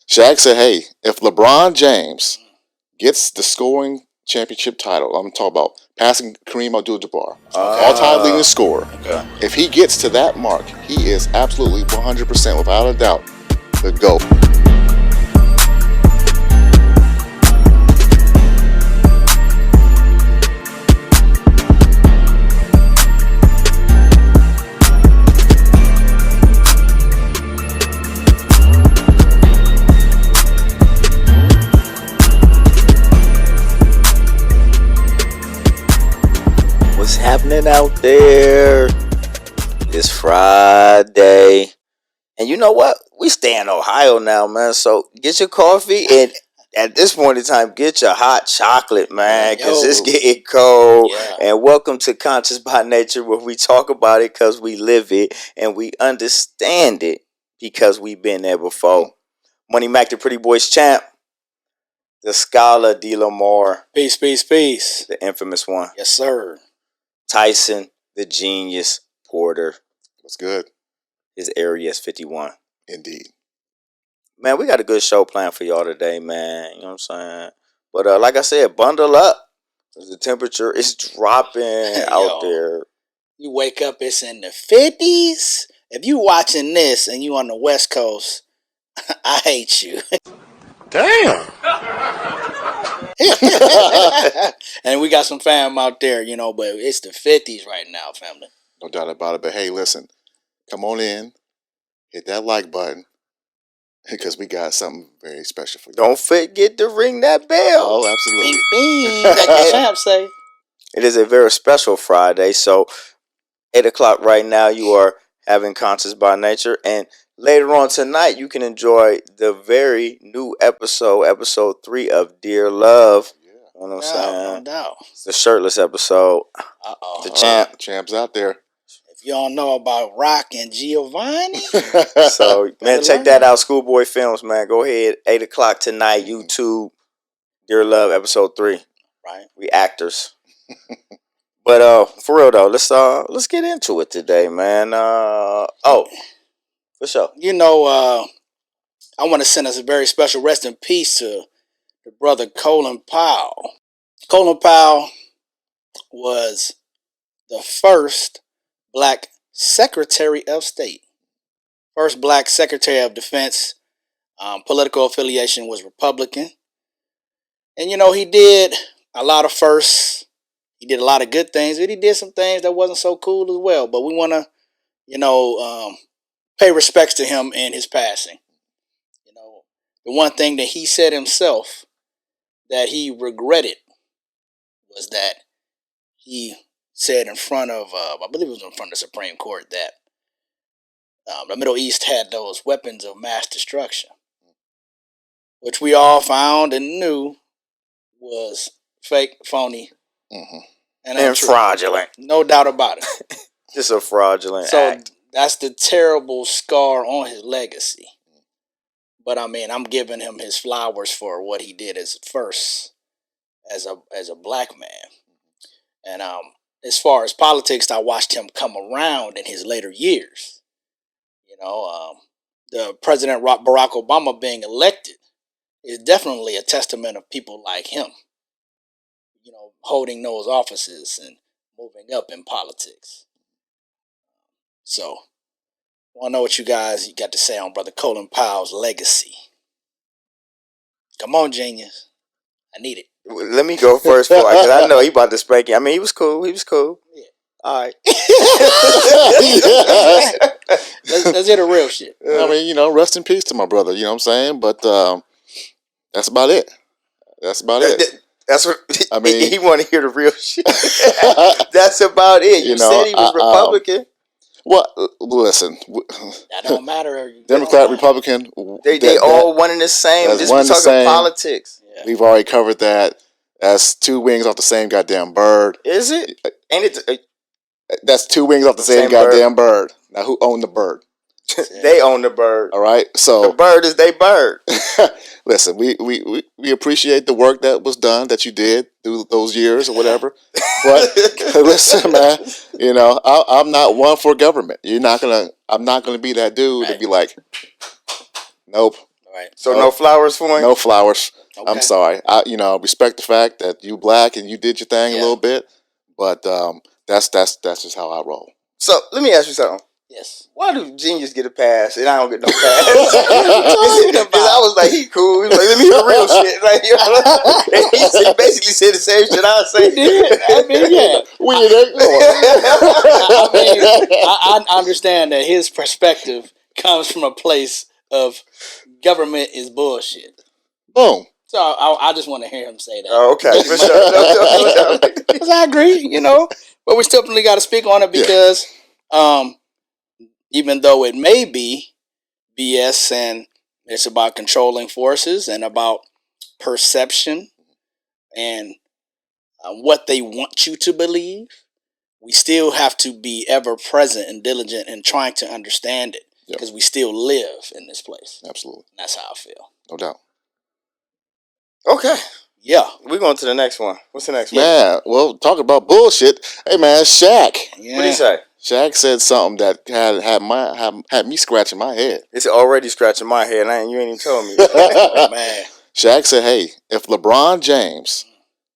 Shaq said, "Hey, if LeBron James gets the scoring championship title, I'm talking about passing Kareem Abdul-Jabbar, all-time leading scorer. Okay. If he gets to that mark, he is absolutely 100%, without a doubt, the GOAT." What's happening out there? It's Friday. And you know what? We stay in Ohio now, man. So get your coffee and at this point in time, get your hot chocolate, man, because it's getting cold. Yeah. And welcome to Conscious by Nature, where we talk about it because we live it and we understand it because we've been there before. Money Mac, the Pretty Boys champ. The Scholar D. Lamar. Peace, peace, peace. The infamous one. Yes, sir. Tyson, the Genius Porter. What's good? His area is 51. Indeed. Man, we got a good show planned for y'all today, man. You know what I'm saying? But like I said, bundle up. The temperature is dropping out there. You wake up, it's in the 50s. If you watching this and you on the West Coast, I hate you. Damn. And we got some fam out there, you know, but it's the 50s right now, family. No doubt about it. But hey, listen, come on in, hit that like button, because we got something very special for you. Don't forget to ring that bell. Oh, absolutely. Bing, bing, like the champ say. It is a very special Friday. So 8 o'clock right now, you are having Conscious by Nature. And later on tonight, you can enjoy the very new episode 3 of Dear Love. You know what I'm saying? No doubt. It's the shirtless episode. Uh-oh. The champ. Champ's out there. If you don't know about Rock and Giovanni, So, man, check that out. Schoolboy Films, man. Go ahead. 8 o'clock tonight, YouTube. Dear Love, episode 3. right? We actors. But for real though, let's get into it today, man. For sure. You know, I want to send us a very special rest in peace to the brother Colin Powel. Colin Powel was the first black Secretary of State. First black Secretary of Defense. Political affiliation was Republican. And, you know, he did a lot of firsts. He did a lot of good things, but he did some things that wasn't so cool as well. But we want to, you know, pay respects to him in his passing. You know, the one thing that he said himself that he regretted was that he said in front of, I believe it was in front of the Supreme Court, that the Middle East had those weapons of mass destruction, which we all found and knew was fake, phony, and fraudulent. No doubt about it. Just a fraudulent So act. that's the terrible scar on his legacy. But I mean, I'm giving him his flowers for what he did as a black man. And as far as politics, I watched him come around in his later years. You know, the President Barack Obama being elected is definitely a testament of people like him, you know, holding those offices and moving up in politics. So, I want to know what you guys got to say on Brother Colin Powell's legacy. Come on, genius. I need it. Let me go first, because I know he about to spank you. I mean, he was cool. Yeah. All right. Let's hear the real shit. I mean, you know, rest in peace to my brother, you know what I'm saying? But that's about it. That's what I mean. He want to hear the real shit. That's about it. You know, said he was Republican. Well, listen. That don't matter. Democrat, Republican. They all one and the same. Just one we the talking same. politics. Yeah. We've already covered that. That's two wings off the same goddamn bird. Is it? Ain't it? That's two wings off the same goddamn bird. Now, who owned the bird? They own the bird. All right, so the bird is they bird. Listen, we appreciate the work that was done, that you did through those years or whatever. But listen, man, you know, I'm not one for government. I'm not gonna be that dude to be like, nope, Right. So no flowers for him? No flowers. Okay. I'm sorry. I respect the fact that you black and you did your thing a little bit, but that's just how I roll. So let me ask you something. Yes. Why do genius get a pass and I don't get no pass? Because I was like, he cool. He was like, let me hear real shit. Like, he basically said the same shit I say. He did. I mean, yeah. I understand that his perspective comes from a place of government is bullshit. Boom. So I just want to hear him say that. Oh, okay. For sure. Because I agree, but we still got to speak on it because even though it may be BS and it's about controlling forces and about perception and what they want you to believe, we still have to be ever present and diligent in trying to understand it because we still live in this place. Absolutely. That's how I feel. No doubt. Okay. Yeah. We're going to the next one. What's the next one? Man, well, talking about bullshit. Hey, man, Shaq. Yeah. What did he say? Shaq said something that had me scratching my head. It's already scratching my head, and you ain't even told me. Man. Shaq said, hey, if LeBron James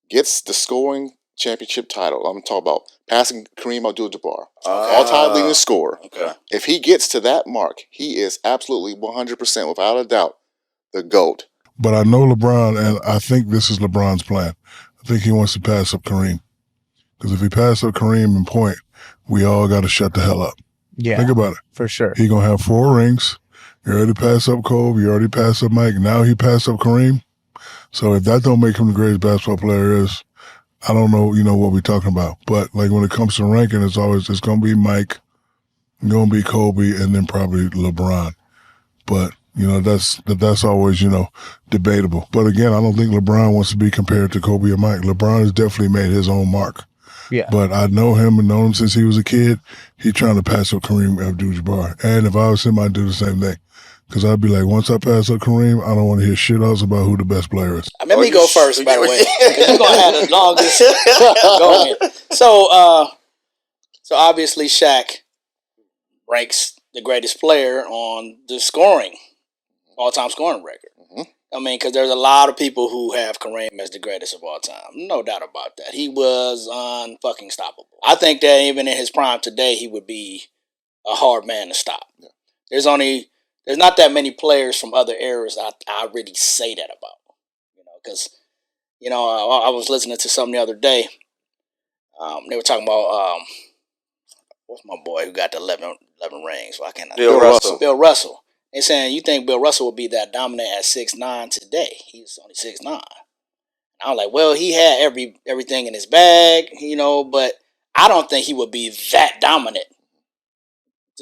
gets the scoring championship title, I'm talking about passing Kareem Abdul-Jabbar, all-time leading scorer. Okay. If he gets to that mark, he is absolutely 100%, without a doubt, the GOAT. But I know LeBron, and I think this is LeBron's plan. I think he wants to pass up Kareem. Because if he passes up Kareem in point, we all got to shut the hell up. Yeah. Think about it. For sure. He going to have 4 rings. You already passed up Kobe. You already passed up Mike. Now he passed up Kareem. So if that don't make him the greatest basketball player is, I don't know, what we're talking about. But like when it comes to ranking, it's going to be Mike, going to be Kobe, and then probably LeBron. But, that's always, debatable. But again, I don't think LeBron wants to be compared to Kobe or Mike. LeBron has definitely made his own mark. Yeah. But I know him and known him since he was a kid. He's trying to pass up Kareem Abdul-Jabbar. And if I was him, I'd do the same thing. Because I'd be like, once I pass up Kareem, I don't want to hear shit else about who the best player is. Let me go first, by the way. Because you're going to have the longest going. So obviously Shaq ranks the greatest player on the all-time scoring record. Mm-hmm. I mean, because there's a lot of people who have Kareem as the greatest of all time. No doubt about that. He was unfucking stoppable. I think that even in his prime today, he would be a hard man to stop. Yeah. There's not that many players from other eras I really say that about. Because, I was listening to something the other day. They were talking about, what's my boy who got the 11 rings? Why can't I? Bill Russell. Bill Russell. They're saying, you think Bill Russell would be that dominant at 6'9" today? He's only 6'9". I was like, well, he had everything in his bag, but I don't think he would be that dominant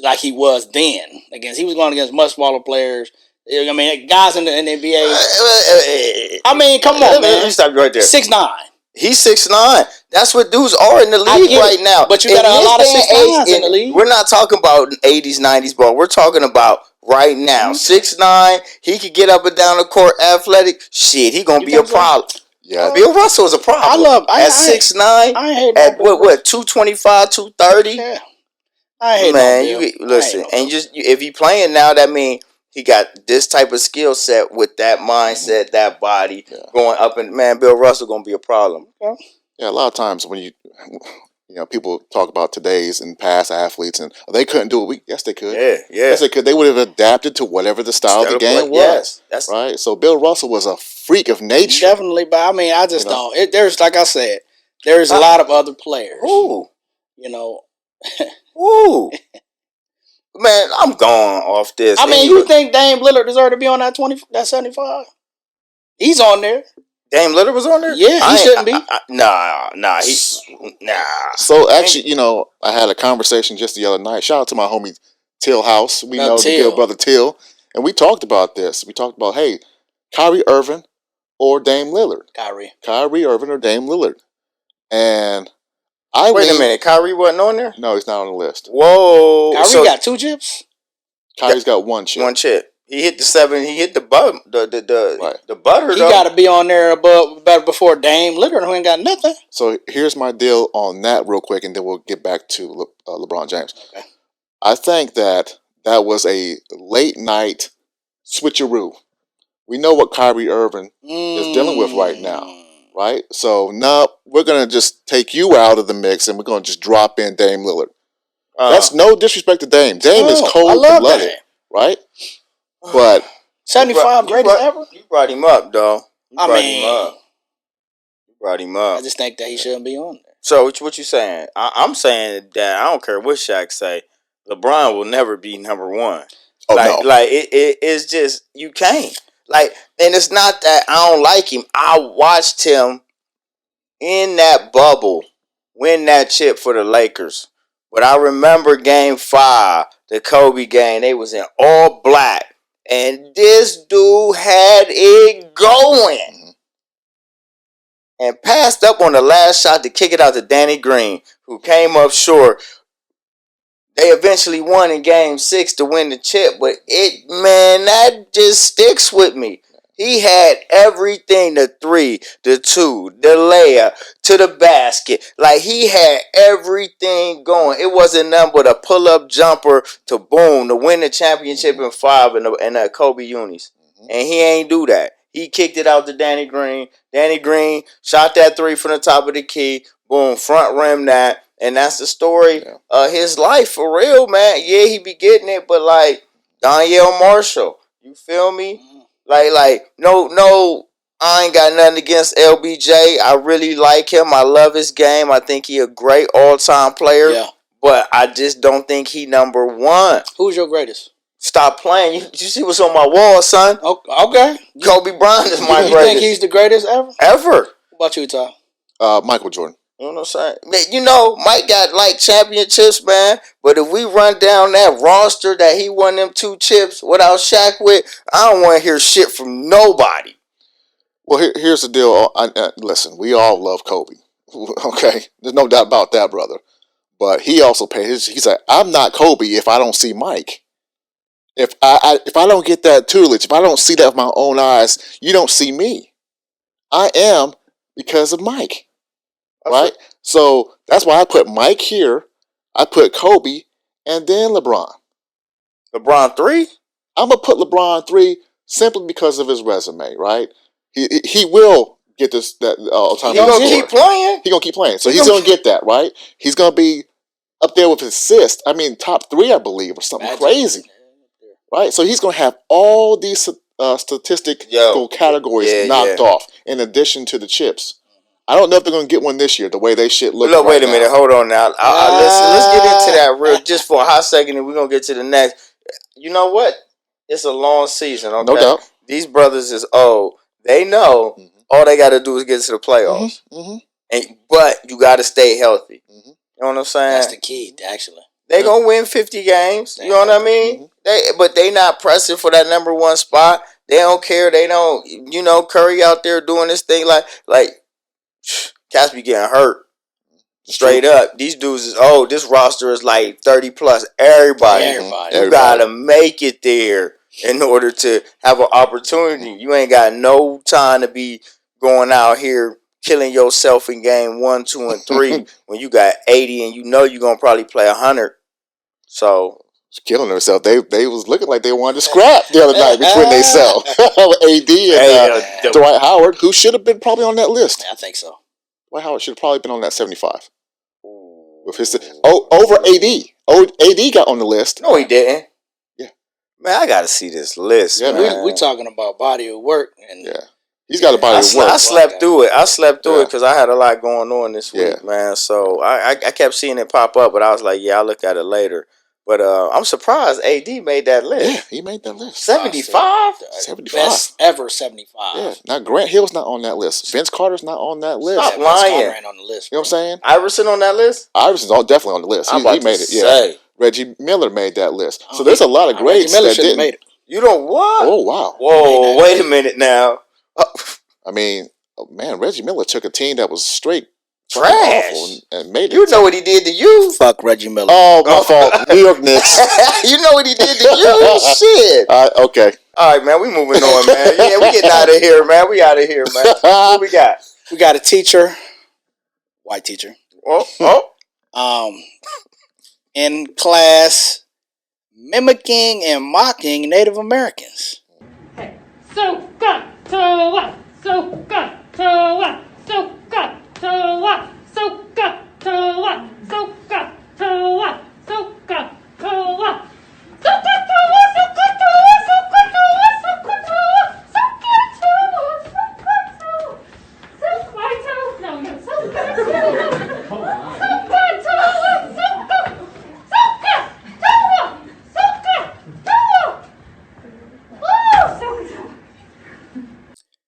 like he was then. He was going against much smaller players. I mean, guys in the NBA. I mean, come on, man. Let me stop you right there. 6'9". He's 6'9". That's what dudes are in the league right now. But you got a lot of 6'9s in the league. We're not talking about 80s, 90s ball. We're talking about right now. 6'9". He could get up and down the court athletic. Shit, he gonna be a problem. Yeah, Bill Russell is a problem. At 6'9". I hate at what 225, 230. Yeah. I hate man. Listen, and if he playing now, that means he got this type of skill set with that mindset, that body going up, and man, Bill Russell gonna be a problem. Yeah, a lot of times when people talk about today's and past athletes, and they couldn't do it. Yes, they could. Yeah. Yes, they could. They would have adapted to whatever the style of the game was. Yes, right. So Bill Russell was a freak of nature. Definitely, but I mean, I just don't. There's, like I said, there's a lot of other players. Ooh. Ooh. Man, I'm going off this. I mean, you think Dame Lillard deserved to be on that 75? He's on there. Dame Lillard was on there? Yeah, he shouldn't be. Nah. So actually, I had a conversation just the other night. Shout out to my homie Till House. We know the good brother Till. And we talked about this. We talked about, hey, Kyrie Irving or Dame Lillard. Kyrie Irving or Dame Lillard. And wait a minute, Kyrie wasn't on there? No, he's not on the list. Whoa. Kyrie got 2 chips? Kyrie's got 1 chip. 1 chip. He hit the 7. He hit the butter. The butter. He got to be on there before Dame Lillard, who ain't got nothing. So here's my deal on that real quick, and then we'll get back to LeBron James. Okay. I think that was a late night switcheroo We know what Kyrie Irving is dealing with right now, right? So now we're going to just take you out of the mix and we're going to just drop in Dame Lillard. That's no disrespect to Dame. Dame is cold-blooded, right? But 75 greatest ever? You brought him up, though. You brought him up. I just think that he shouldn't be on there. So what you saying? I'm saying that I don't care what Shaq say. LeBron will never be number one. Oh, no. Like it's just you can't. Like, and it's not that I don't like him. I watched him in that bubble win that chip for the Lakers. But I remember Game 5, the Kobe game. They was in all black, and this dude had it going. And passed up on the last shot to kick it out to Danny Green, who came up short. They eventually won in Game 6 to win the chip, but that just sticks with me. He had everything, the 3, the 2, the layup, to the basket. Like, he had everything going. It wasn't nothing but a pull-up jumper to boom, to win the championship in 5 in the Kobe unis. And he ain't do that. He kicked it out to Danny Green. Danny Green shot that 3 from the top of the key. Boom, front rim that. And that's the story of his life, for real, man. Yeah, he be getting it, but like Donyell Marshall, you feel me? Like, no, I ain't got nothing against LBJ. I really like him. I love his game. I think he a great all-time player. Yeah. But I just don't think he number one. Who's your greatest? Stop playing. You see what's on my wall, son? Okay. Kobe Bryant is my greatest. You think he's the greatest ever? Ever. What about you, Ty? Michael Jordan. You know what I'm saying? You know, Mike got like championships, man. But if we run down that roster that he won them 2 chips without Shaq with, I don't want to hear shit from nobody. Well, here's the deal. Listen, we all love Kobe. Okay? There's no doubt about that, brother. But he also paid his. He said, I'm not Kobe if I don't see Mike. If I don't get that tutelage, if I don't see that with my own eyes, you don't see me. I am because of Mike. Right? So that's why I put Mike here. I put Kobe and then LeBron. LeBron 3? I'm going to put LeBron 3 simply because of his resume, right? He will get this all-time. He's going to keep playing? He's going to keep playing. So he's going to get that, right? He's going to be up there with assists. I mean, top 3, I believe, or something crazy. Right? So he's going to have all these statistical categories knocked off in addition to the chips. I don't know if they're going to get one this year, the way they shit look right wait a minute. Hold on now. Let's get into that real just for a hot second, and we're going to get to the next. You know what? It's a long season, okay? No doubt. These brothers is old. They know all they got to do is get to the playoffs. But you got to stay healthy. You know what I'm saying? That's the key, actually. They going to win 50 games. You know what I mean? But they not pressing for that number 1 spot. They don't care. They don't, Curry out there doing this thing like cats be getting hurt. Straight up. These dudes is this roster is like 30 plus. Everybody. You gotta make it there in order to have an opportunity. You ain't got no time to be going out here killing yourself in game 1, 2, and 3 when you got 80 and you know you're gonna probably play 100. So killing themselves. They was looking like they wanted to scrap the other night between themselves. AD and Dwight Howard, who should have been probably on that list. I think so. Dwight Howard should have probably been on that 75. With his over AD. AD got on the list. No, he didn't. Yeah. Man, I gotta see this list. Yeah, man. We talking about body of work and he's got a body of work. I slept through it. it because I had a lot going on this week, man. So I kept seeing it pop up, but I was like, I'll look at it later. But I'm surprised AD made that list. Yeah, he made that list. 75? 75. Best ever 75. Yeah. Now Grant Hill's not on that list. Vince Carter's not on that list. Stop lying. Vince Carter ain't on the list. You know what I'm saying? Iverson on that list? Iverson's definitely on the list. He made it. Say. Reggie Miller made that list. So there's a lot of greats Reggie Miller that didn't. Made it. You don't what? Oh, wow. Whoa, wait a minute now. I mean, man, Reggie Miller took a team that was straight trash and made it. You know what he did to you? Fuck Reggie Miller. Oh, my fault. New York Knicks. You know what he did to you? Shit. Okay. All right, man. We moving on, man. Yeah, we getting out of here, man. We out of here, man. What we got? We got a teacher, white teacher. In class, mimicking and mocking Native Americans. Hey,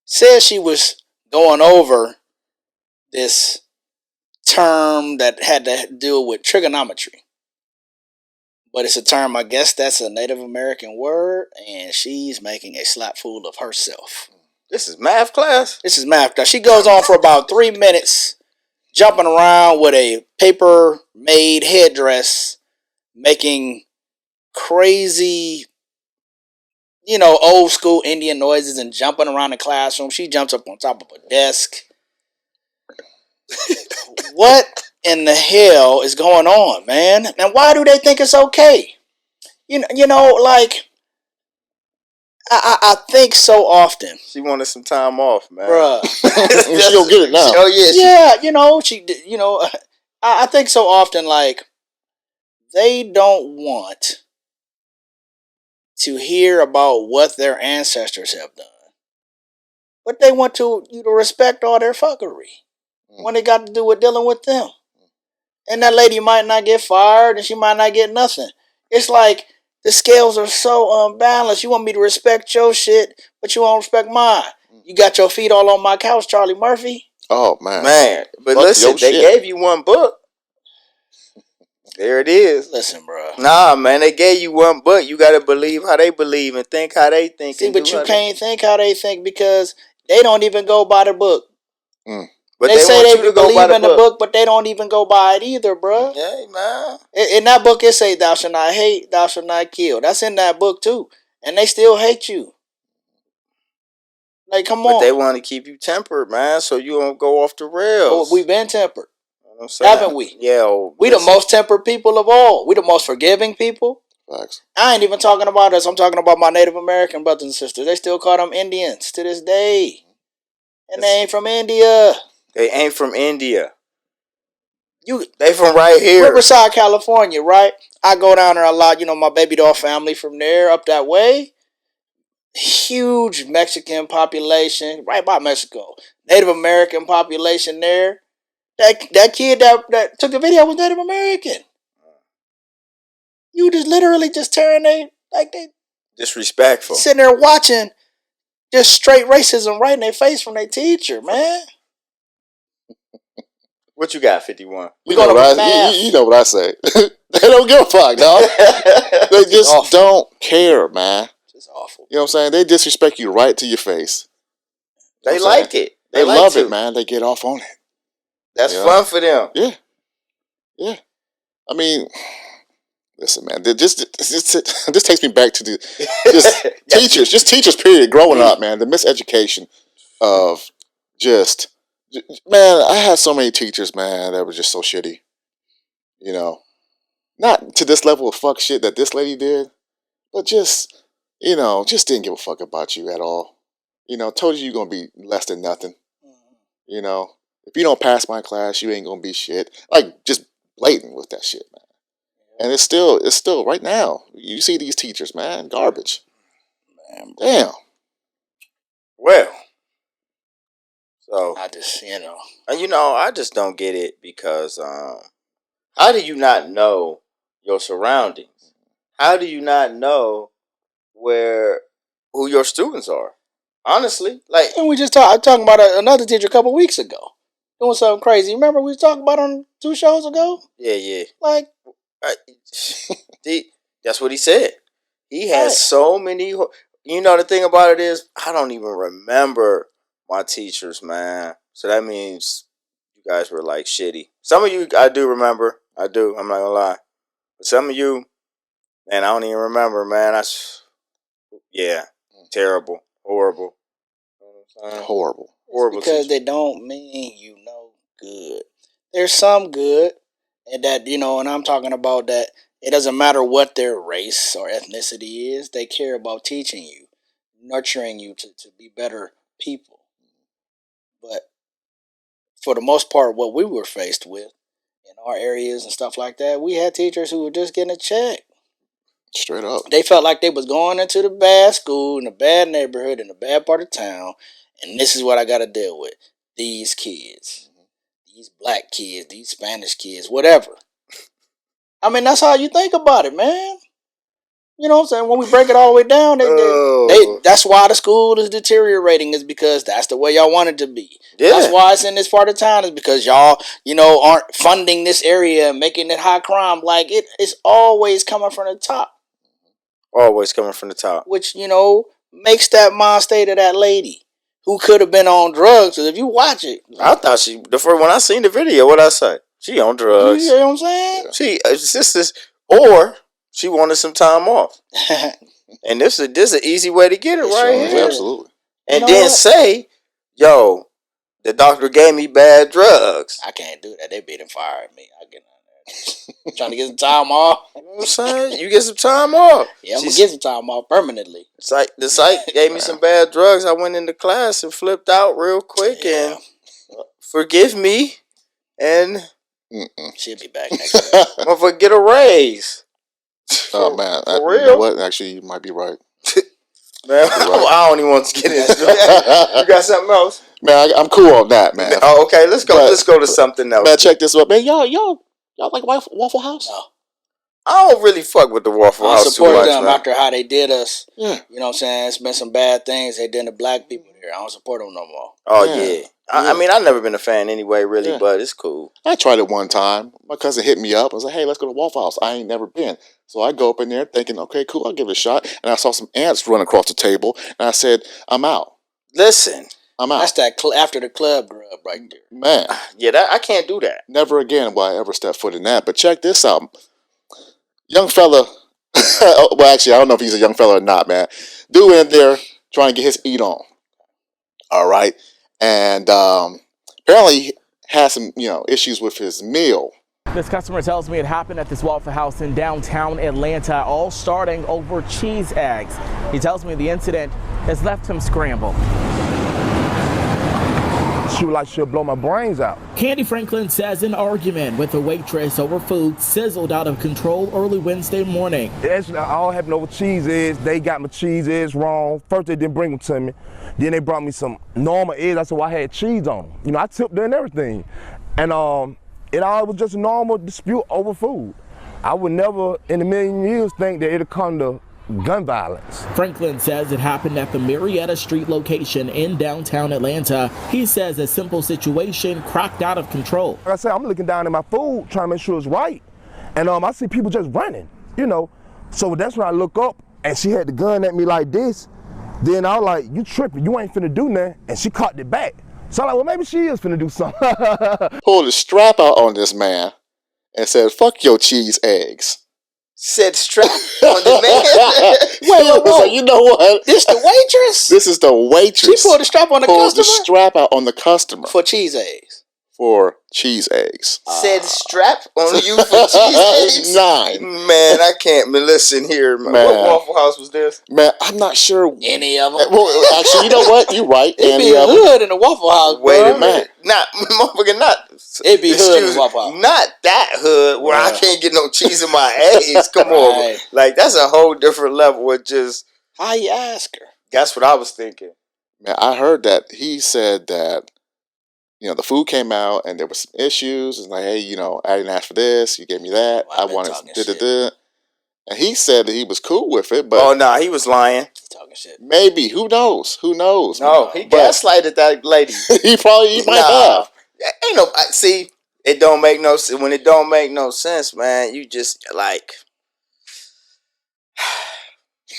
Said she was going over this term that had to deal with trigonometry. But it's a term, I guess that's a Native American word, and she's making a slap fool of herself. This is math class? This is math class. She goes on for about 3 minutes, jumping around with a paper-made headdress, making crazy, old school Indian noises and jumping around the classroom. She jumps up on top of a desk. What in the hell is going on, man? And why do they think it's okay? I think so often. She wanted some time off, man. Bruh. She don't get it now. Oh yeah. Yeah, I think so often, like, they don't want to hear about what their ancestors have done. But they want you to respect all their fuckery when it got to do with dealing with them. And that lady might not get fired and she might not get nothing. It's like the scales are so unbalanced. You want me to respect your shit, but you won't respect mine. You got your feet all on my couch, Charlie Murphy. Oh, man. Man, but listen, they gave you one book. There it is. Listen, bro. Nah, man, they gave you one book. You got to believe how they believe and think how they think. See, but you can't think how they think because they don't even go by the book. But they say they believe in the book, but they don't even go by it either, bro. Yeah, man. In that book, it say, thou shalt not hate, thou shalt not kill. That's in that book, too. And they still hate you. Like, come on. But they want to keep you tempered, man, so you don't go off the rails. We've been tempered. Haven't we? Yeah. We the most tempered people of all. We the most forgiving people. Facts. I ain't even talking about us. I'm talking about my Native American brothers and sisters. They still call them Indians to this day. And they ain't from India. They ain't from India. They from right here. Riverside, California, right? I go down there a lot. My baby doll family from there up that way. Huge Mexican population right by Mexico. Native American population there. That kid that took the video was Native American. You just literally just tearing they disrespectful. Sitting there watching just straight racism right in their face from their teacher, man. What you got, 51? You know what I say. They don't give a fuck, dog. They just don't care, man. It's awful. You know what I'm saying? They disrespect you right to your face. They like it. They love it, man. They get off on it. That's fun for them. Yeah. I mean, listen, man. This takes me back to teachers. Just teachers, period. Growing up, man. The miseducation of just... Man, I had so many teachers, man, that were just so shitty. Not to this level of fuck shit that this lady did, but just didn't give a fuck about you at all. Told you you're going to be less than nothing. If you don't pass my class, you ain't going to be shit. Like, just blatant with that shit, man. And it's still right now. You see these teachers, man, garbage. Man, damn. Well. So I just, I just don't get it because how do you not know your surroundings? How do you not know who your students are? Honestly, like, and we just talking about another teacher a couple weeks ago doing something crazy. Remember we was talking about on 2 shows ago? Yeah. Like, that's what he said. He has so many. The thing about it is, I don't even remember my teachers, man. So that means you guys were like shitty. Some of you I do remember. I do. I'm not gonna lie. But some of you, man, I don't even remember, man. Terrible, horrible. Horrible. Because they don't mean good. There's some good, and that and I'm talking about that. It doesn't matter what their race or ethnicity is. They care about teaching you. nurturing you to be better people. But for the most part, what we were faced with in our areas and stuff like that, we had teachers who were just getting a check. Straight up. They felt like they was going into the bad school, in the bad neighborhood, in the bad part of town, and this is what I got to deal with. These kids. These black kids, these Spanish kids, whatever. I mean, that's how you think about it, man. You know what I'm saying? When we break it all the way down, that's why the school is deteriorating, is because that's the way y'all want it to be. Yeah. That's why it's in this part of town, is because y'all, aren't funding this area and making it high crime. Like, it's always coming from the top. Always coming from the top. Which, makes that mind state of that lady who could have been on drugs. Because if you watch it. I thought when I seen the video, what'd I say? She on drugs. You know what I'm saying? Or she wanted some time off. And this is an easy way to get it right here. Absolutely. And then say, yo, the doctor gave me bad drugs. I can't do that. They beat and fired me. I get on there. Trying to get some time off. You know what I'm saying? You get some time off. Yeah, I'm going to get some time off permanently. The psych gave me some bad drugs. I went into class and flipped out real quick and forgive me. And she'll be back next week. Motherfucker, get a raise. Oh, man. For real? You know what? Actually, you might be right. Man, I don't even want to get into that. You got something else? Man, I'm cool on that, man. Oh, okay. Let's go to something else. Man, check this out. Man, y'all like Waffle House? No. I don't really fuck with the Waffle House too much, them man. after how they did us. Yeah. You know what I'm saying? It's been some bad things they did to black people here. I don't support them no more. Oh, yeah. I mean, I've never been a fan anyway, really, but it's cool. I tried it one time. My cousin hit me up. I was like, hey, let's go to Waffle House. I ain't never been. So I go up in there thinking, okay, cool, I'll give it a shot. And I saw some ants run across the table. And I said, I'm out. Listen. I'm out. That's that after the club grub right there. Man. Yeah, I can't do that. Never again will I ever step foot in that. But check this out. Young fella. Well, actually, I don't know if he's a young fella or not, man. Dude in there trying to get his eat on. All right. And apparently he had some, issues with his meal. This customer tells me it happened at this Waffle House in downtown Atlanta, all starting over cheese eggs. He tells me the incident has left him scrambled. She was like, she'll blow my brains out. Candy Franklin says an argument with a waitress over food sizzled out of control early Wednesday morning. Actually, all happened over cheese eggs. They got my cheese eggs wrong. First, they didn't bring them to me. Then they brought me some normal eggs. I said, well, I had cheese on them. I tipped them and everything. And it all was just a normal dispute over food. I would never in a million years think that it'd come to gun violence. Franklin says it happened at the Marietta Street location in downtown Atlanta. He says a simple situation cracked out of control. Like I said, I'm looking down at my food, trying to make sure it's right. And I see people just running, So that's when I look up and she had the gun at me like this. Then I was like, you tripping, you ain't finna do nothing. And she caught it back. So I'm like, well, maybe she is finna do something. Pulled the strap out on this man and said, fuck your cheese eggs. Said strap on the man. Wait, you know what? This the waitress? This is the waitress. She pulled the strap on the customer? Pulled the strap out on the customer. For cheese eggs. For cheese eggs. Said strap on you for cheese eggs? 9. Man, I can't listen here. Man. What Waffle House was this? Man, I'm not sure. Any of them. Well, actually, you know what? You're right. It'd be a hood in the Waffle House, Wait a minute. Motherfucker, not. It'd be hood in the Waffle House. Not that hood where I can't get no cheese in my eggs. Come on. Like, that's a whole different level with just. How you ask her? That's what I was thinking. Man, I heard that he said that, the food came out and there were some issues. It's like, hey, I didn't ask for this. You gave me that. I wanted da-da-da. And he said that he was cool with it, but... Oh, no, he was lying. He's talking shit. Maybe. Who knows? No, he gaslighted that lady. he might have. Ain't no... See, it don't make no sense. When it don't make no sense, man, you just, like...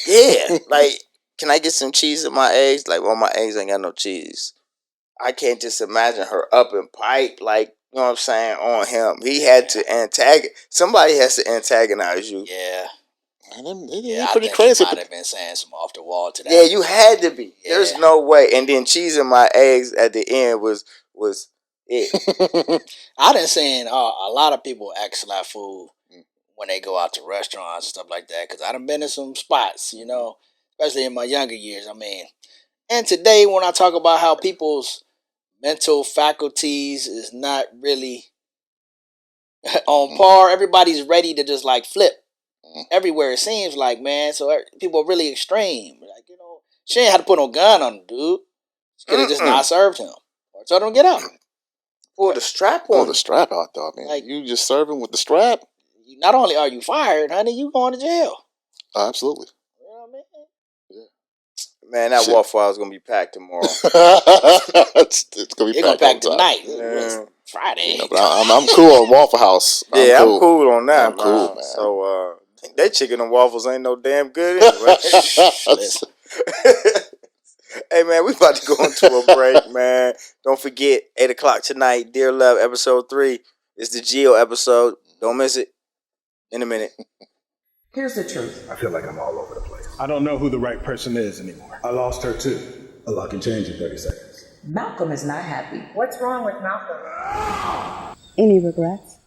Yeah, like, can I get some cheese in my eggs? Like, well, my eggs ain't got no cheese. I can't just imagine her up and pipe, like, you know what I'm saying, on him. He had to somebody has to antagonize you. Yeah. They're pretty crazy. He might have been saying some off the wall to that. Yeah, you had to be. Yeah. There's no way. And then cheese in my eggs at the end was it. I done seen a lot of people act slap food when they go out to restaurants and stuff like that. Because I done been in some spots, especially in my younger years. I mean, and today when I talk about how people's mental faculties is not really on par, everybody's ready to just like flip everywhere. It seems like, man. So people are really extreme. Like, you know, she ain't had to put no gun on the dude. She could have just not served him or told him to get out. Pull the strap on. Pull the strap out, though, man. Like, you just serving with the strap. Not only are you fired, honey, you going to jail. Absolutely. You know what I mean? Yeah. Man, that Waffle House is gonna be packed tomorrow. it's gonna be packed tonight. It's Friday. You know, but I'm cool on Waffle House. I'm cool on that. I'm cool, man. So that chicken and waffles ain't no damn good anyway. Hey man, we about to go into a break, man. Don't forget, 8 o'clock tonight, Dear Love, episode 3. It's the Geo episode. Don't miss it. In a minute. Here's the truth. I feel like I'm all over the place. I don't know who the right person is anymore. I lost her too. A lot can change in 30 seconds. Malcolm is not happy. What's wrong with Malcolm? Any regrets?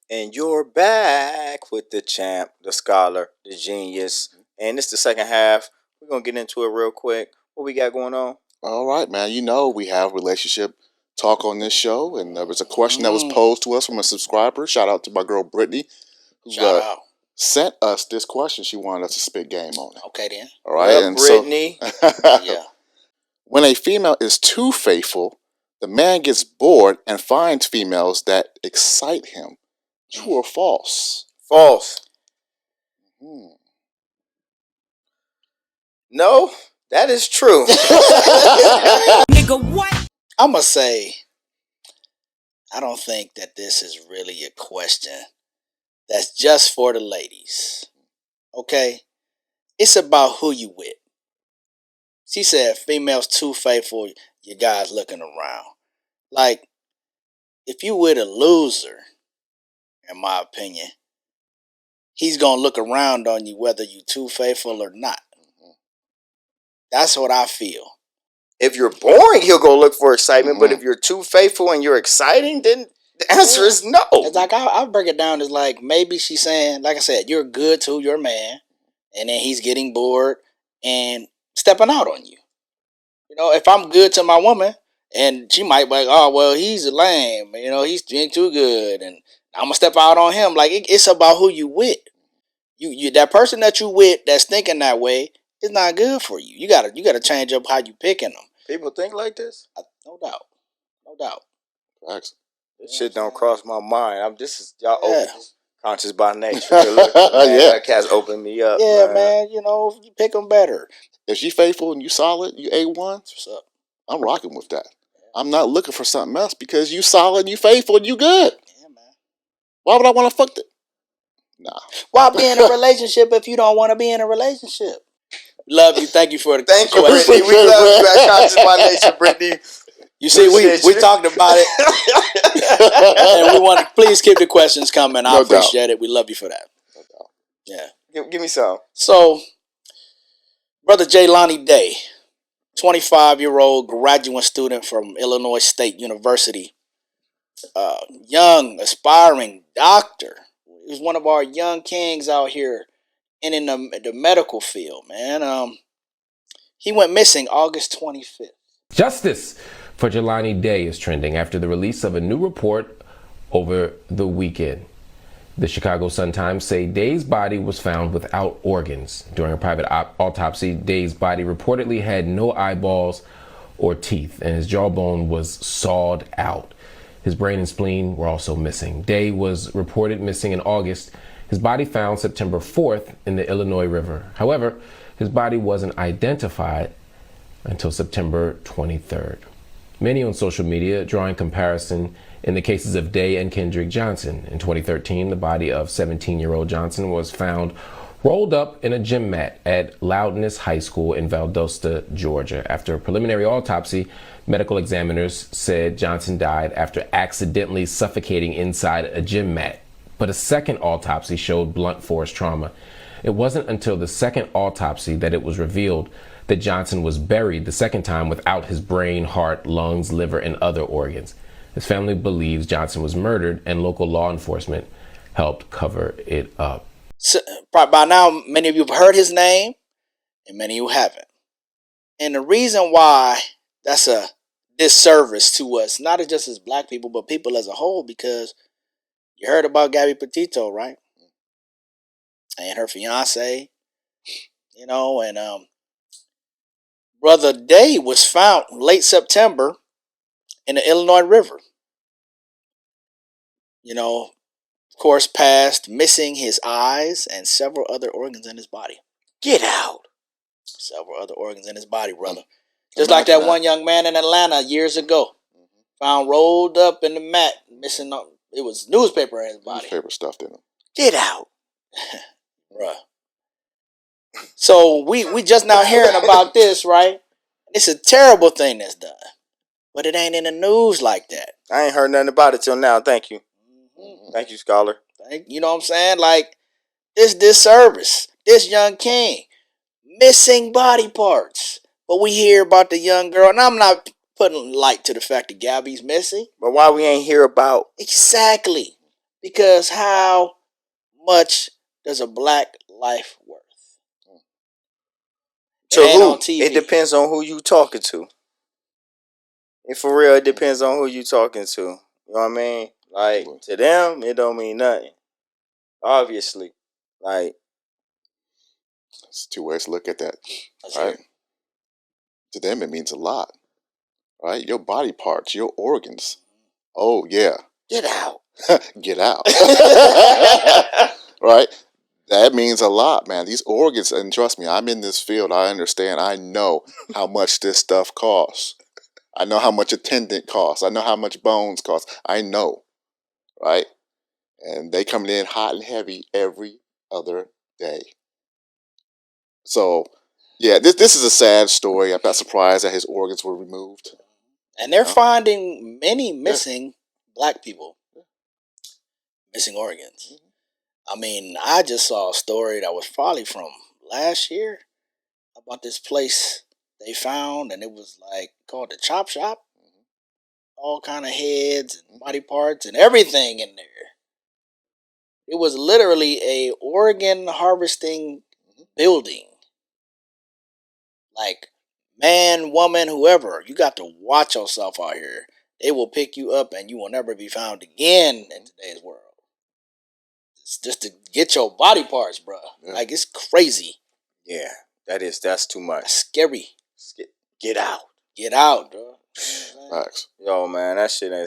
And you're back with the champ, the scholar, the genius. And it's the second half. We're going to get into it real quick. What we got going on? All right, man. You know we have relationship talk on this show. And there was a question that was posed to us from a subscriber. Shout out to my girl, Brittany. Who sent us this question. She wanted us to spit game on it. Okay, then. All right. And Brittany. Yeah. When a female is too faithful, the man gets bored and finds females that excite him. True or false? False. No, that is true. Nigga, what? I'm going to say, I don't think that this is really a question that's just for the ladies. Okay? It's about who you with. She said, females too faithful, you guys looking around. Like, if you with a loser, in my opinion, he's going to look around on you whether you too faithful or not. That's what I feel. If you're boring, he'll go look for excitement. But if you're too faithful and you're exciting, then the answer is no. It's like, I'll break it down as like, maybe she's saying, like I said, you're good to your man, and then he's getting bored and stepping out on you. You know, if I'm good to my woman, and she might be like, oh, well, he's a lame. You know, he's doing too good, and I'm going to step out on him. Like, it's about who you with. You that person that you with that's thinking that way is not good for you. You gotta change up how you picking them. People think like this? No doubt. Facts. This shit don't cross my mind. Y'all open conscious by nature. Yeah. Cats open me up. Yeah, man. You know, you pick them better. If she faithful and you solid, you A1, what's up? I'm rocking with that. I'm not looking for something else because you solid and you faithful and you good. Yeah, man. Why would I want to fuck that? Nah. Why be in a relationship if you don't want to be in a relationship? Love you. Thank you for the Thank you, question. Brittany. We love you at Conscious by Nature, Brittany. You see, we talked about it. And we want to please keep the questions coming. I appreciate it. We love you for that. No doubt. Yeah. Give me some. So, Brother Jelani Day, 25-year-old graduate student from Illinois State University, young, aspiring doctor He was one of our young kings out here and in the medical field, man. He went missing August 25th. Justice for Jelani Day is trending after the release of a new report over the weekend. The Chicago Sun-Times say Day's body was found without organs. During a private autopsy, Day's body reportedly had no eyeballs or teeth, and his jawbone was sawed out. His brain and spleen were also missing. Day was reported missing in August. His body found September 4th in the Illinois River. However, his body wasn't identified until September 23rd. Many on social media drawing comparison in the cases of Day and Kendrick Johnson. In 2013, the body of 17-year-old Johnson was found rolled up in a gym mat at Loudness High School in Valdosta, Georgia. After a preliminary autopsy, medical examiners said Johnson died after accidentally suffocating inside a gym mat. But a second autopsy showed blunt force trauma. It wasn't until the second autopsy that it was revealed that Johnson was buried the second time without his brain, heart, lungs, liver, and other organs. His family believes Johnson was murdered, and local law enforcement helped cover it up. So, by now, many of you have heard his name, and many of you haven't. And the reason why that's a disservice to us, not just as black people, but people as a whole, because you heard about Gabby Petito, right? And her fiance, and Brother Day was found late September in the Illinois River. Of course, passed, missing his eyes and several other organs in his body. Get out. Several other organs in his body, brother. Just like that one young man in Atlanta years ago. Found rolled up in the mat, missing, it was newspaper in his body. Newspaper stuffed in him. Get out. Bruh. So we just now hearing about this, right? It's a terrible thing that's done. But it ain't in the news like that. I ain't heard nothing about it till now. Thank you. Thank you, scholar. You know what I'm saying? Like, this disservice. This young king. Missing body parts. But we hear about the young girl. And I'm not putting light to the fact that Gabby's missing. But why we ain't hear about? Exactly. Because how much does a black life worth? To who? It depends on who you talking to. And for real, it depends on who you talking to. You know what I mean? Like, to them, it don't mean nothing. Obviously. Like, there's two ways to look at that. That's right? To them, it means a lot. Right? Your body parts, your organs. Oh, yeah. Get out. Get out. Right? That means a lot, man. These organs, and trust me, I'm in this field. I understand. I know how much this stuff costs. I know how much a tendon costs. I know how much bones cost. I know. Right? And they coming in hot and heavy every other day. So, yeah, this is a sad story. I'm not surprised that his organs were removed. And they're finding many missing black people. Missing organs. I mean, I just saw a story that was probably from last year about this place they found, and it was like called the Chop Shop. All kind of heads and body parts and everything in there. It was literally a organ harvesting building. Like, man, woman, whoever, you got to watch yourself out here. They will pick you up and you will never be found again in today's world. It's just to get your body parts, bro. Yeah. Like, it's crazy. Yeah, that's too much. That's scary. Get out. Get out, bro. Facts. Yo, man, that shit made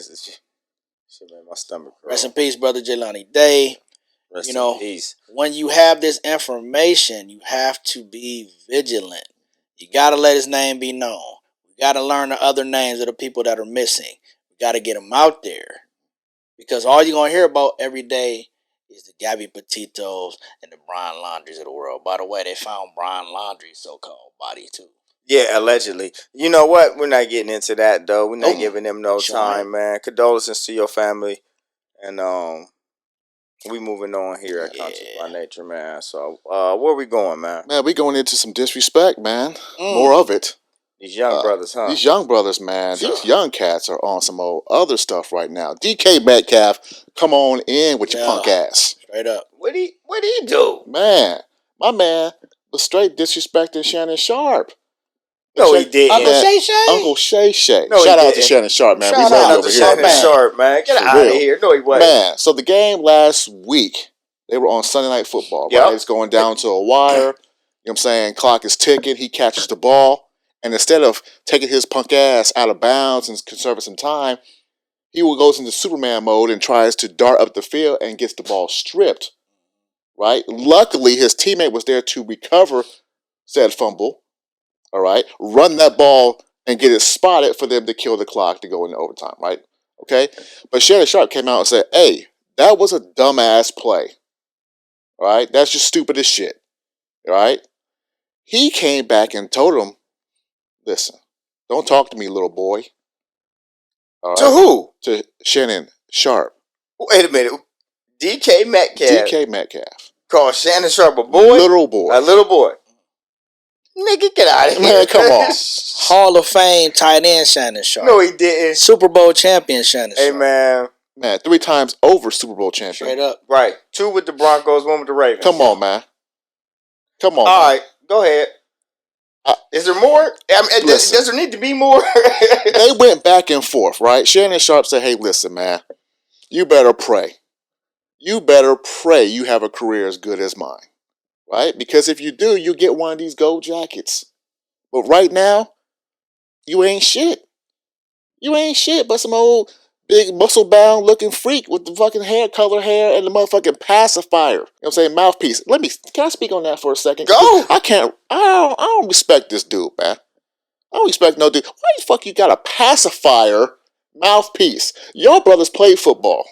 my stomach grow. Rest in peace, brother Jelani Day. Rest in peace. When you have this information, you have to be vigilant. You got to let his name be known. We got to learn the other names of the people that are missing. We got to get them out there. Because all you're going to hear about every day is the Gabby Petitos and the Brian Laundries of the world. By the way, they found Brian Laundrie's so-called body, too. Yeah, allegedly. You know what? We're not getting into that, though. We're not giving them no time, man. Condolences to your family. And we moving on here at Conscious by Nature, man. So, where we going, man? Man, we going into some disrespect, man. More of it. These young brothers, huh? These young brothers, man. These young cats are on some old other stuff right now. DK Metcalf, come on in with your punk ass. Straight up. What did he do? Man, my man was straight disrespecting Shannon Sharpe. No, he didn't. Uncle Shay Shay? Uncle Shay Shay. No, Shout he out to didn't. Shannon Sharpe, man. Shout We love out you to over here, Shannon man. Sharpe, man. Get For out of real. here. No, he wasn't. Man, so the game last week, they were on Sunday Night Football, right? It's going down to a wire. You know what I'm saying? Clock is ticking. He catches the ball. And instead of taking his punk ass out of bounds and conserving some time, he goes into Superman mode and tries to dart up the field and gets the ball stripped, right? Luckily, his teammate was there to recover said fumble, all right? Run that ball and get it spotted for them to kill the clock to go into overtime, right? Okay? But Shannon Sharpe came out and said, hey, that was a dumbass play, all right? That's just stupid as shit, all right? He came back and told him, listen, don't talk to me, little boy. All right? To who? To Shannon Sharpe. Wait a minute. DK Metcalf. Called Shannon Sharpe a boy? Little boy. A little boy. Nigga, get out of here. Man, come on. Hall of Fame tight end Shannon Sharpe. No, he didn't. Super Bowl champion Shannon Sharpe. Hey, man. Man, 3 times over Super Bowl champion. Straight up. Right. 2 with the Broncos, 1 with the Ravens. Come on, man. Come on. All right, go ahead. Is there more? I mean, does there need to be more? They went back and forth, right? Shannon Sharpe said, hey, listen, man, you better pray. You better pray you have a career as good as mine, right? Because if you do, you get one of these gold jackets. But right now, you ain't shit. You ain't shit but some old big muscle-bound looking freak with the fucking hair and the motherfucking pacifier. You know what I'm saying? Mouthpiece. Can I speak on that for a second? Go! I don't respect this dude, man. I don't respect no dude. Why the fuck you got a pacifier mouthpiece? Your brothers played football.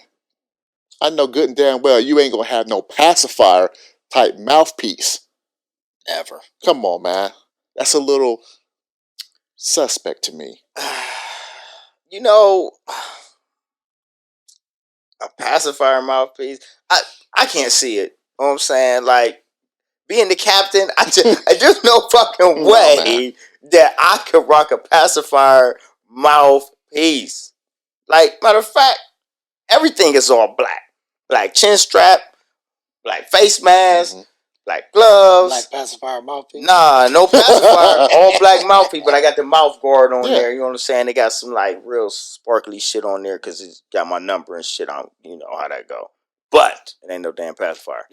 I know good and damn well you ain't gonna have no pacifier type mouthpiece. Never. Come on, man. That's a little suspect to me. You know, a pacifier mouthpiece. I can't see it. You know what I'm saying? Like, being the captain, there's no fucking way that I could rock a pacifier mouthpiece. Like, matter of fact, everything is all black. Black chin strap, black face mask, black gloves. Black pacifier mouthpiece? Nah, no pacifier. All black mouthpiece, but I got the mouth guard on there. You know what I'm saying? They got some like real sparkly shit on there because it's got my number and shit on. You know how that go. But it ain't no damn pacifier.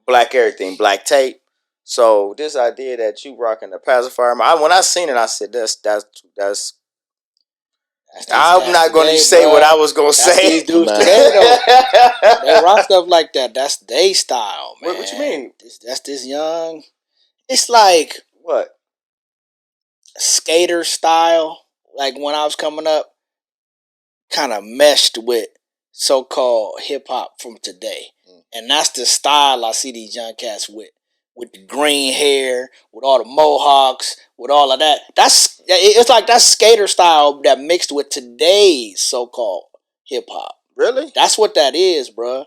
Black everything, black tape. So this idea that you rocking a pacifier, when I seen it, I said that's I'm not going to say what I was going to say. These dudes today, though. They rock stuff like that. That's they style, man. What you mean? That's this young. It's like what? Skater style. Like when I was coming up, kind of meshed with so-called hip-hop from today. And that's the style I see these young cats with the green hair, with all the mohawks, with all of that. It's like that skater style that mixed with today's so-called hip-hop. Really? That's what that is, bruh.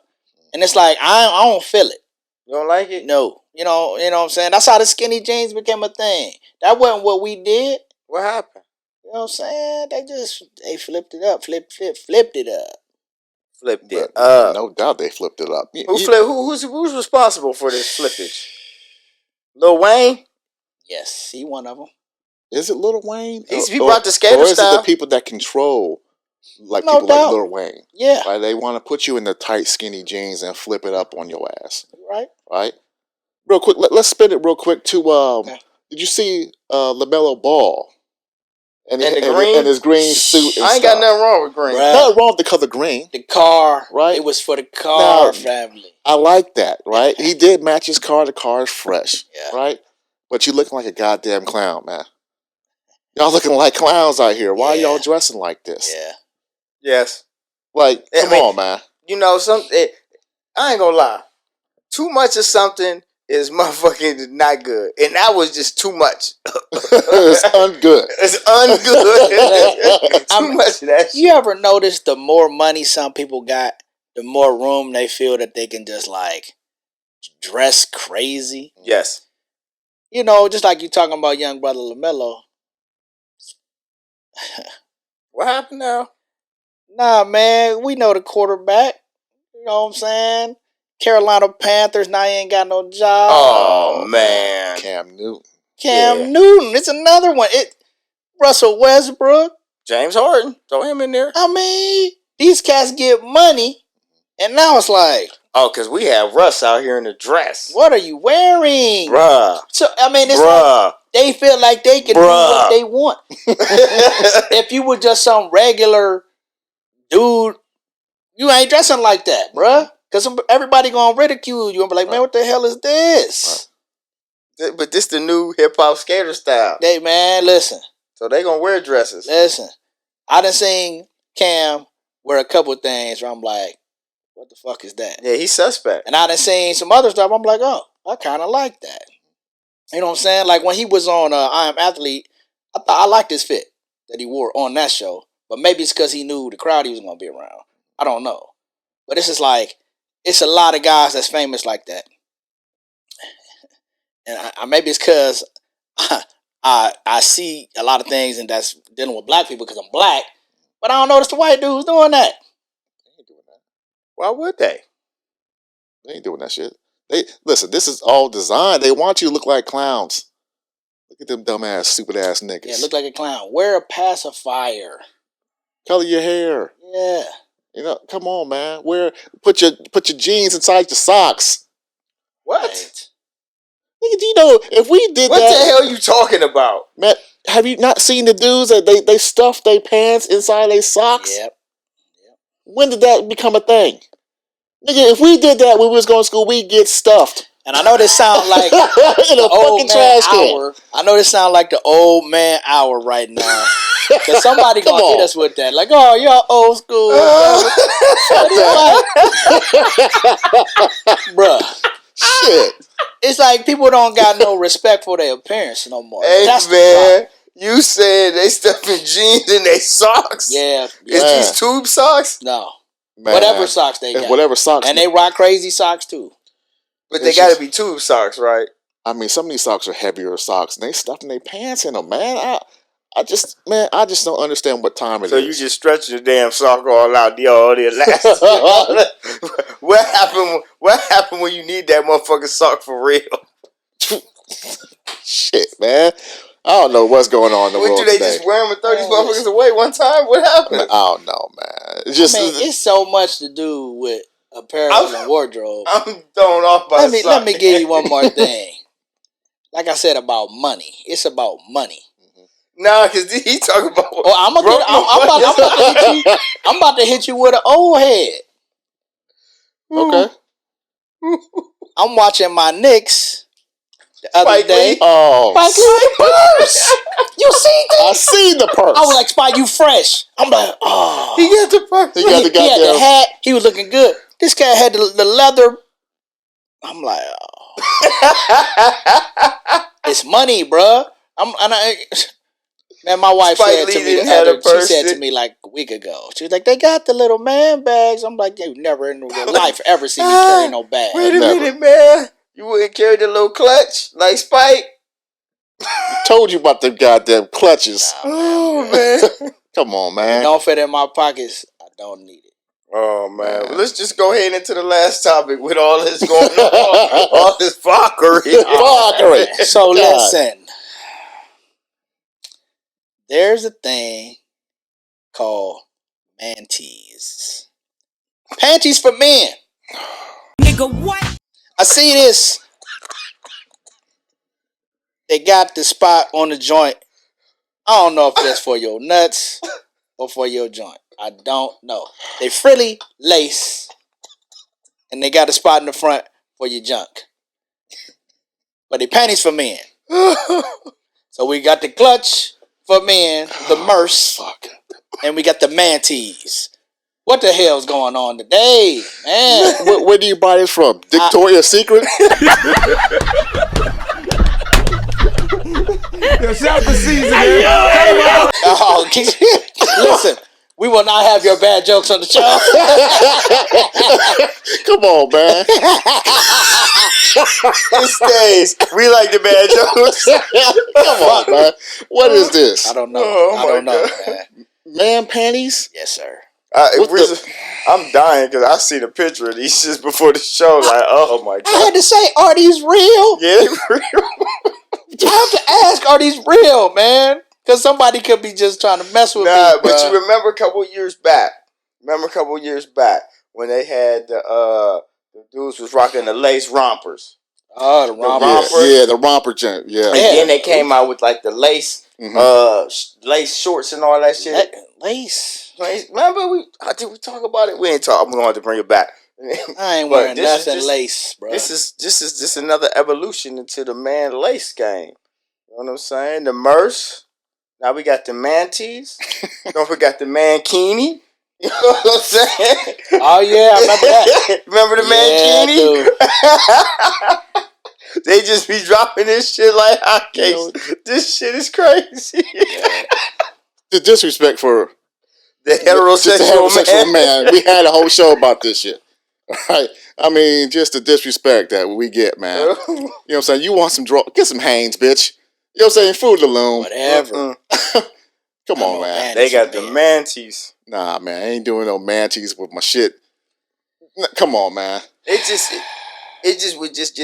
And it's like, I don't feel it. You don't like it? No. You know what I'm saying? That's how the skinny jeans became a thing. That wasn't what we did. What happened? You know what I'm saying? They flipped it up. Flipped it up. Flipped it No doubt they flipped it up. Who's responsible for this flippage? Lil Wayne? Yes, he one of them. Is it Lil Wayne? He brought the skater or is style? it the people that control, like No people doubt. like Lil Wayne? Yeah. Right? They want to put you in the tight, skinny jeans and flip it up on your ass. Right. Right? Real quick, let's spin it real quick to, did you see LaMelo Ball? And his green suit and I ain't got nothing wrong with green. Nothing wrong with the color green. The car. Right? It was for the car family. I like that, right? He did match his car. The car is fresh. Yeah. Right? But you looking like a goddamn clown, man. Y'all looking like clowns out here. Why are y'all dressing like this? Yeah. Yes. Like, come on, man. You know, I ain't gonna lie. Too much of something is motherfucking not good. And that was just too much. It's ungood. It's ungood. Too much of that shit. You ever notice the more money some people got, the more room they feel that they can just like dress crazy? Yes. You know, just like you talking about young brother LaMelo. What happened now? Nah, man, we know the quarterback. You know what I'm saying? Carolina Panthers, now he ain't got no job. Oh, man. Cam Newton. Cam Newton, it's another one. Russell Westbrook. James Harden, throw him in there. I mean, these cats get money, and now it's like, oh, because we have Russ out here in the dress. What are you wearing? Bruh. So, I mean, it's like they feel like they can do what they want. If you were just some regular dude, you ain't dressing like that, bruh. Because everybody gonna ridicule you and be like, man, what the hell is this? But this the new hip-hop skater style. Hey, man, listen. So they gonna wear dresses. Listen, I done seen Cam wear a couple things where I'm like, what the fuck is that? Yeah, he's suspect. And I done seen some other stuff. I'm like, oh, I kind of like that. You know what I'm saying? Like when he was on I Am Athlete, I thought I liked his fit that he wore on that show. But maybe it's because he knew the crowd he was going to be around. I don't know. But it's just like, it's a lot of guys that's famous like that. And maybe it's because I see a lot of things and that's dealing with black people because I'm black. But I don't notice the white dudes doing that. They ain't doing that. Why would they? They ain't doing that shit. Listen, this is all designed. They want you to look like clowns. Look at them dumbass, stupid ass niggas. Yeah, look like a clown. Wear a pacifier. Color your hair. Yeah. You know, come on, man. Put your jeans inside your socks. What? Right. Nigga, do you know if we did what that? What the hell are you talking about? Man, have you not seen the dudes that they stuff their pants inside their socks? Yep. When did that become a thing? Nigga, if we did that when we was going to school, we'd get stuffed. And I know this sound like in a fucking trash can. I know this sound like the old man hour right now. Because somebody gonna hit us with that. Like, oh, y'all old school. Bruh. Shit. It's like people don't got no respect for their appearance no more. Hey, that's man. You said they stuffing jeans in their socks? Yeah. Is these tube socks? No. Man. Whatever socks they got. Whatever socks. And they rock crazy socks too. But they got to be tube socks, right? I mean, some of these socks are heavier socks, and they stuffing their pants in them, man. I just don't understand what time it is. So you just stretch your damn sock all out, all the elastic. What happened when you need that motherfucking sock for real? Shit, man. I don't know what's going on in the world do they today. just wear them and throw these motherfuckers away one time? What happened? I don't know, man. It's so much to do with apparel and wardrobe. I'm thrown off by let me give you one more thing. Like I said about money. It's about money. Nah, because he talking about. I'm about to hit you with an old head. Okay. I'm watching my Knicks the other Spike day. Lee? Oh, Spike Lee purse. You see that? I seen the purse. I was like, Spike, you fresh. I'm like, oh. He got the purse. He got the He had the hat. He was looking good. This guy had the leather. I'm like, oh. It's money, bruh. Man, my wife said to me she said to me like a week ago. She was like, they got the little man bags. I'm like, you never in your life ever see me carry no bag. Wait a minute, man. You wouldn't carry the little clutch like Spike? Told you about the goddamn clutches. Oh, man. Come on, man. It don't fit in my pockets. I don't need it. Oh, man. Well, let's just go ahead into the last topic with all this going on. All this fuckery. So listen. There's a thing called MANties. Panties for men. Nigga, what? I see this. They got the spot on the joint. I don't know if that's for your nuts or for your joint. I don't know. They frilly lace. And they got a spot in the front for your junk. But they panties for men. So we got the clutch for men, the merce, and we got the MANties. What the hell's going on today, man? Where do you buy this from? Victoria's Secret? Shout the season, Oh, listen, we will not have your bad jokes on the show. Come on, man. These days, we like the bad jokes. Come on, man. What is this? I don't know. Oh, I don't know, God. man. Man panties? Yes, sir. I'm dying because I seen a picture of these just before the show. Like, oh my god! I had to say, are these real? Yeah, they real. I have to ask, are these real, man? Because somebody could be just trying to mess with me. But you remember a couple years back? When they had the dudes was rocking the lace rompers. Oh, the romper. Yeah, the romper gent. Yeah. And then they came out with like the lace, lace shorts and all that shit. Lace. Remember did we talk about it? We ain't talk. I'm gonna have to bring it back. I ain't wearing nothing lace, bro. This is just another evolution into the man lace game. You know what I'm saying? The Merce. Now we got the MANties. Don't forget the mankini. You know what I'm saying? Oh yeah, I remember that. Remember the mankini? They just be dropping this shit like hotcakes. This shit is crazy. The disrespect for the heterosexual man. We had a whole show about this shit. Right? I mean, just the disrespect that we get, man. You know what I'm saying? You want some get some Hanes, bitch. You know what I'm saying? Fruit of the Loom. Whatever. Come on, man. They got the MANties. Nah, man. I ain't doing no MANties with my shit. Come on, man. It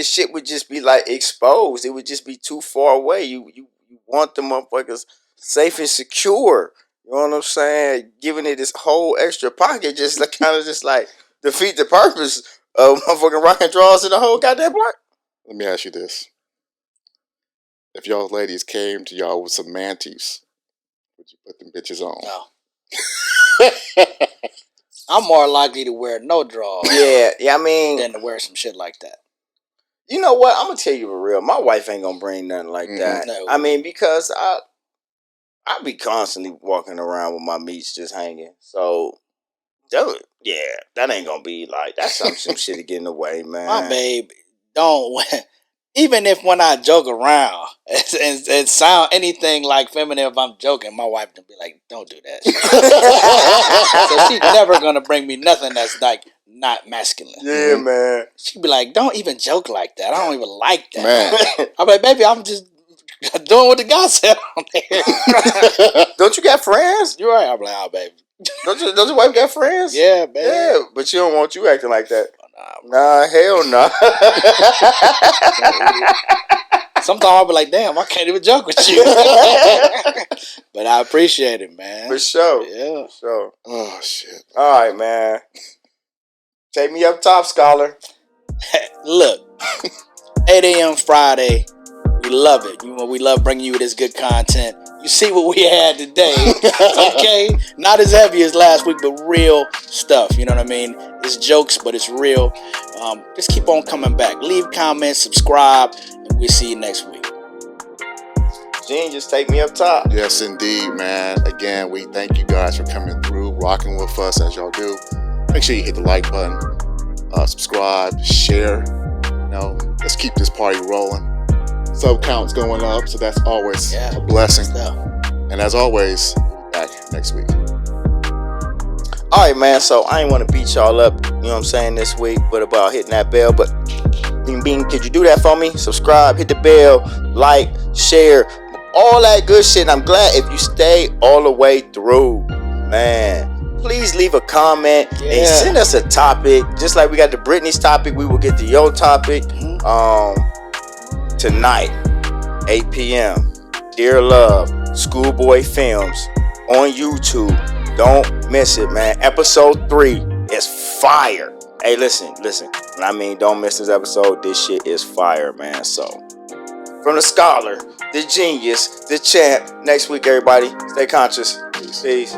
shit would just be like exposed. It would just be too far away. You want the motherfuckers safe and secure. You know what I'm saying? Giving it this whole extra pocket just like kind of just like defeat the purpose of motherfucking rock and draws in the whole goddamn block. Let me ask you this. If y'all ladies came to y'all with some MANties, would you put them bitches on? No. I'm more likely to wear no drawers. Yeah, I mean, than to wear some shit like that. You know what? I'm gonna tell you for real. My wife ain't gonna bring nothing like that. No. I mean, because I be constantly walking around with my meats just hanging. So, that ain't gonna be like that's some shit to get in the way, man. My babe, don't. Even if when I joke around and sound anything like feminine, if I'm joking, my wife will be like, "Don't do that." So she's never gonna bring me nothing that's like not masculine. Yeah, man. She'd be like, "Don't even joke like that. I don't even like that." Man. I'm like, "Baby, I'm just doing what the guy said on there." Don't you got friends? You're right. I'm like, "Oh, baby." Don't your wife got friends? Yeah, baby. Yeah, but she don't want you acting like that. Nah, hell no. Sometimes I'll be like, damn, I can't even joke with you. But I appreciate it, man. For sure. Yeah. For sure. Oh, shit. All right, man. Take me up top, Scholar. Look, 8 a.m. Friday. We love it. We love bringing you this good content. You see what we had today. Okay? Not as heavy as last week, but real stuff. You know what I mean? It's jokes, but it's real. Just keep on coming back. Leave comments, subscribe, and we'll see you next week. Gene, just take me up top. Yes, indeed, man. Again, we thank you guys for coming through, rocking with us as y'all do. Make sure you hit the like button, subscribe, share. You know, let's keep this party rolling. Sub count's going up, so that's always a blessing. And as always, we'll be back next week. Alright, man, so I ain't want to beat y'all up, you know what I'm saying, this week, but about hitting that bell. But Bing Bing, could you do that for me? Subscribe, hit the bell, like, share, all that good shit. And I'm glad if you stay all the way through, man. Please leave a comment and send us a topic. Just like we got the Britney's topic, we will get to your topic. Tonight, 8 p.m. Dear Love, Schoolboy Films on YouTube. Don't miss it, man. Episode 3 is fire. Hey, listen. When I mean don't miss this episode, this shit is fire, man. So, from the scholar, the genius, the champ. Next week, everybody, stay conscious. Peace.